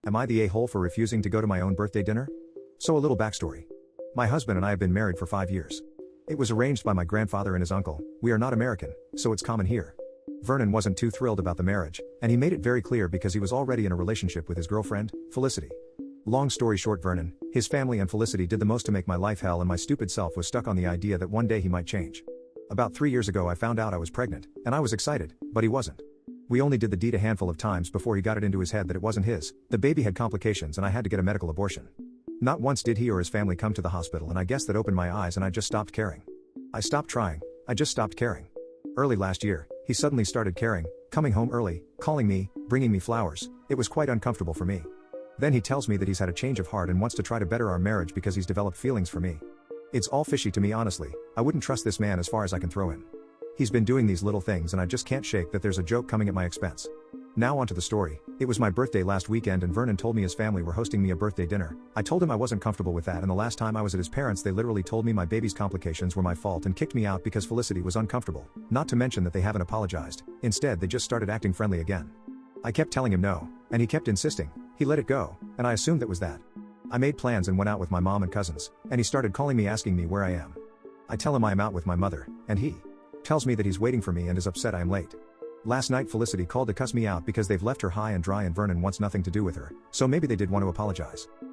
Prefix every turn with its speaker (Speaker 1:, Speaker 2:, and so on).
Speaker 1: Am I the a-hole for refusing to go to my own birthday dinner? So a little backstory. My husband and I have been married for 5 years. It was arranged by my grandfather and his uncle. We are not American, so it's common here. Vernon wasn't too thrilled about the marriage, and he made it very clear because he was already in a relationship with his girlfriend, Felicity. Long story short, Vernon, his family and Felicity did the most to make my life hell, and my stupid self was stuck on the idea that one day he might change. About 3 years ago I found out I was pregnant, and I was excited, but he wasn't. We only did the deed a handful of times before he got it into his head that it wasn't his. The baby had complications and I had to get a medical abortion. Not once did he or his family come to the hospital, and I guess that opened my eyes and I just stopped caring. I stopped trying. I just stopped caring. Early last year, he suddenly started caring, coming home early, calling me, bringing me flowers. It was quite uncomfortable for me. Then he tells me that he's had a change of heart and wants to try to better our marriage because he's developed feelings for me. It's all fishy to me, honestly. I wouldn't trust this man as far as I can throw him. He's been doing these little things and I just can't shake that there's a joke coming at my expense. Now onto the story. It was my birthday last weekend and Vernon told me his family were hosting me a birthday dinner. I told him I wasn't comfortable with that, and the last time I was at his parents' they literally told me my baby's complications were my fault and kicked me out because Felicity was uncomfortable. Not to mention that they haven't apologized. Instead, they just started acting friendly again. I kept telling him no, and he kept insisting. He let it go, and I assumed that was that. I made plans and went out with my mom and cousins, and he started calling me asking me where I am. I tell him I am out with my mother, and he tells me that he's waiting for me and is upset I am late. Last night Felicity called to cuss me out because they've left her high and dry and Vernon wants nothing to do with her, so maybe they did want to apologize.